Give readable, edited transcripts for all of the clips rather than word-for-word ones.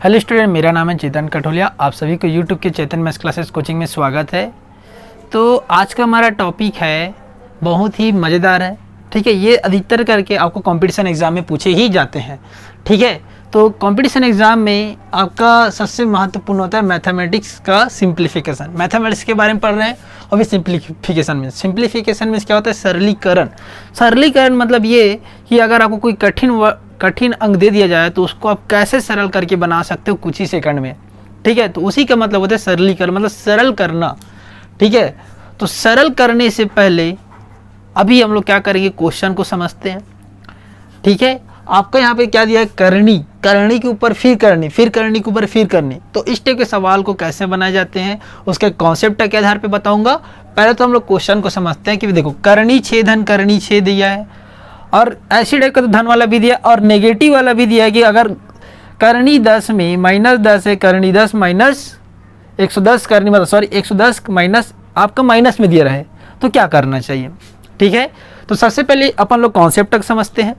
Hello student, मेरा नाम है चेतन कठोलिया। आप सभी को यूट्यूब के चेतन मैथ्स क्लासेस कोचिंग में स्वागत है। तो आज का हमारा टॉपिक है बहुत ही मज़ेदार है। ठीक है, ये अधिकतर करके आपको कंपटीशन एग्ज़ाम में पूछे ही जाते हैं। ठीक है, तो कंपटीशन एग्ज़ाम में आपका सबसे महत्वपूर्ण होता है मैथमेटिक्स का सिंप्लीफिकेशन। मैथमेटिक्स के बारे में पढ़ रहे हैं और भी सिंप्लीफिकेशन में क्या होता है? सरलीकरण। सरलीकरण मतलब ये कि अगर आपको कोई कठिन अंक दे दिया जाए तो उसको आप कैसे सरल करके बना सकते हो कुछ ही सेकंड में। ठीक है, तो उसी का मतलब होता है सरलीकरण, मतलब सरल करना। ठीक है, तो सरल करने से पहले अभी हम लोग क्या करेंगे, क्वेश्चन को समझते हैं। ठीक है, आपका यहाँ पे क्या दिया है? करनी के ऊपर फिर करनी, फिर करनी के ऊपर फिर करनी। तो इस टाइप के सवाल को कैसे बनाए जाते हैं उसके कॉन्सेप्ट के आधार पे बताऊंगा। पहले तो हम लोग क्वेश्चन को समझते हैं कि देखो करनी 6 धन करनी 6 दिया है, और ऐसी टाइप का तो धन वाला भी दिया और नेगेटिव वाला भी दिया है कि अगर करनी 10 में -10 है, करनी 10 माइनस 110 करनी मतलब 110 माइनस आपका माइनस में दिया रहे तो क्या करना चाहिए। ठीक है, तो सबसे पहले अपन लोग कॉन्सेप्ट तक समझते हैं।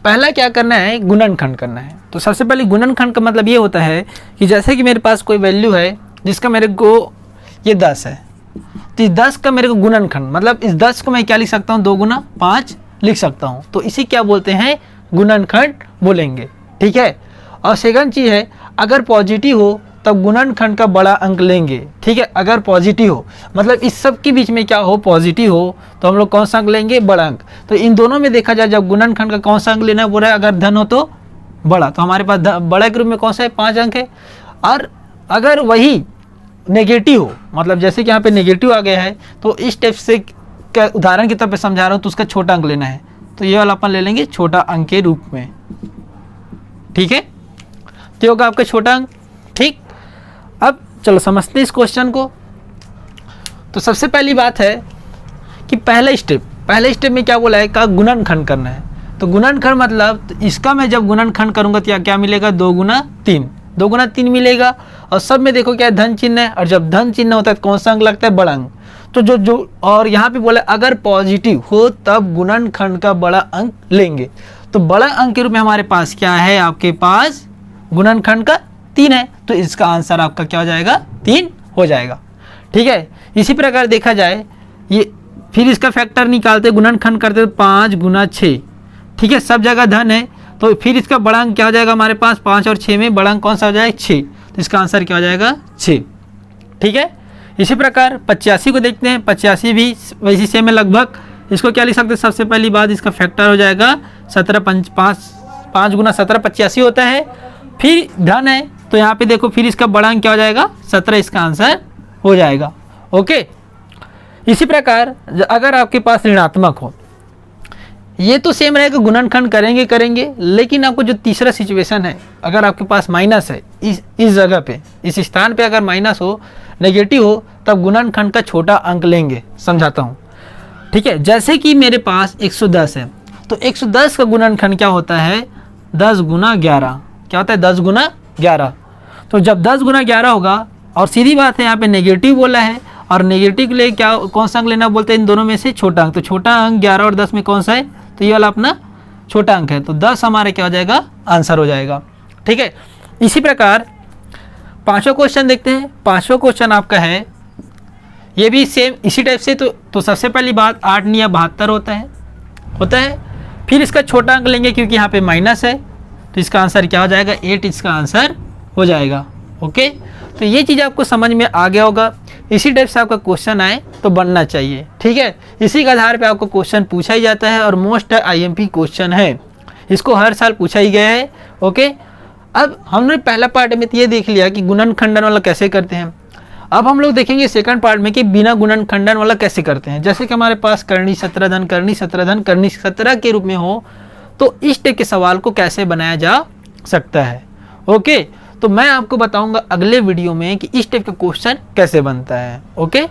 पहला क्या करना है? गुणनखंड करना है। तो सबसे पहले गुणनखंड का मतलब ये होता है कि जैसे कि मेरे पास कोई वैल्यू है जिसका मेरे को ये 10 है, तो इस 10 का मेरे को गुणनखंड मतलब इस 10 को मैं क्या लिख सकता हूँ? 2 गुना 5 लिख सकता हूँ। तो इसी क्या बोलते हैं? गुणनखंड बोलेंगे। ठीक है, और सेकंड चीज़ है अगर पॉजिटिव हो तब गुणनखंड का बड़ा अंक लेंगे। ठीक है, अगर पॉजिटिव हो मतलब इस सब के बीच में क्या हो? पॉजिटिव हो तो हम लोग कौन सा अंक लेंगे? बड़ा अंक। तो इन दोनों में देखा जाए जब गुणनखंड का कौन सा अंक लेना बोल रहा है, अगर धन हो तो बड़ा, तो हमारे पास बड़ा के रूप में कौन सा है? 5 अंक है। और अगर वही नेगेटिव हो मतलब जैसे कि यहाँ पे नेगेटिव आ गया है तो इस टाइप से क्या उदाहरण की तरफ पे समझा रहा हूँ, तो उसका छोटा अंक लेना है तो ये वाला अपन ले लेंगे छोटा अंक के रूप में। ठीक है, तो होगा आपका छोटा अंक। ठीक, अब चलो समझते हैं इस क्वेश्चन को। तो सबसे पहली बात है कि पहले स्टेप में क्या बोला है? का गुणनखंड करना है। तो गुणनखंड मतलब तो इसका मैं जब गुणनखंड करूंगा तो क्या मिलेगा? 2 गुना 3 मिलेगा। और सब में देखो क्या धन चिन्ह है, और जब धन चिन्ह होता है तो कौन सा अंक लगता है? बड़ा अंक। तो जो और यहाँ पे बोला अगर पॉजिटिव हो तब गुणनखंड का बड़ा अंक लेंगे। तो बड़ा अंक के रूप में हमारे पास क्या है? आपके पास गुणनखंड का 3 है, तो इसका आंसर आपका क्या हो जाएगा? 3 हो जाएगा। ठीक है, इसी प्रकार देखा जाए ये फिर इसका फैक्टर निकालते गुणनखंड करते 5 गुना 6। ठीक है, सब जगह धन है तो फिर इसका बड़ा अंक क्या हो जाएगा हमारे पास? 5 और 6 में बड़ा अंक कौन सा हो जाएगा? 6। तो इसका आंसर क्या हो जाएगा? 6। ठीक है, इसी प्रकार 85 को देखते हैं। 85 भी वैसी सेम है लगभग। इसको क्या लिख सकते हैं? सबसे पहली बात इसका फैक्टर हो जाएगा 5 गुना 17 85 होता है। फिर धन है तो यहाँ पे देखो फिर इसका बड़ा अंक क्या हो जाएगा? 17, इसका आंसर हो जाएगा। ओके, इसी प्रकार अगर आपके पास ऋणात्मक हो, ये तो सेम रहेगा, गुणनखंड करेंगे, लेकिन आपको जो तीसरा सिचुएशन है अगर आपके पास माइनस है इस जगह पे, इस स्थान पे अगर माइनस हो, नेगेटिव हो, तब गुणनखंड का छोटा अंक लेंगे। समझाता हूँ। ठीक है, जैसे कि मेरे पास 110 है तो 110 का गुणनखंड क्या होता है? 10 गुना 11। क्या होता है? 10 गुना 11। तो जब 10 गुना 11 होगा, और सीधी बात है यहाँ पे नेगेटिव बोला है, और नेगेटिव के लिए क्या कौन सा अंक लेना बोलते हैं? इन दोनों में से छोटा अंक। तो छोटा अंक 11 और 10 में कौन सा है? तो ये वाला अपना छोटा अंक है। तो 10 हमारे क्या हो जाएगा? आंसर हो जाएगा। ठीक है, इसी प्रकार 5वां क्वेश्चन देखते हैं। 5वां क्वेश्चन आपका है ये भी सेम इसी टाइप से। तो सबसे पहली बात 8 या 72 होता है। फिर इसका छोटा अंक लेंगे क्योंकि यहाँ पे माइनस है, तो इसका आंसर क्या हो जाएगा? 8 इसका आंसर हो जाएगा। ओके, तो ये चीज़ आपको समझ में आ गया होगा। इसी टाइप से आपका क्वेश्चन आए तो बनना चाहिए। ठीक है, इसी के आधार पे आपको क्वेश्चन पूछा ही जाता है और मोस्ट IMP क्वेश्चन है, इसको हर साल पूछा ही गया है। ओके, अब हमने पहला पार्ट में तो ये देख लिया कि गुणनखंडन वाला कैसे करते हैं। अब हम लोग देखेंगे सेकंड पार्ट में कि बिना गुणनखंडन वाला कैसे करते हैं। जैसे कि हमारे पास करनी 17 धन करनी 17 धन करनी 17 के रूप में हो तो इस टाइप के सवाल को कैसे बनाया जा सकता है। ओके, तो मैं आपको बताऊंगा अगले वीडियो में कि इस टाइप का क्वेश्चन कैसे बनता है। ओके।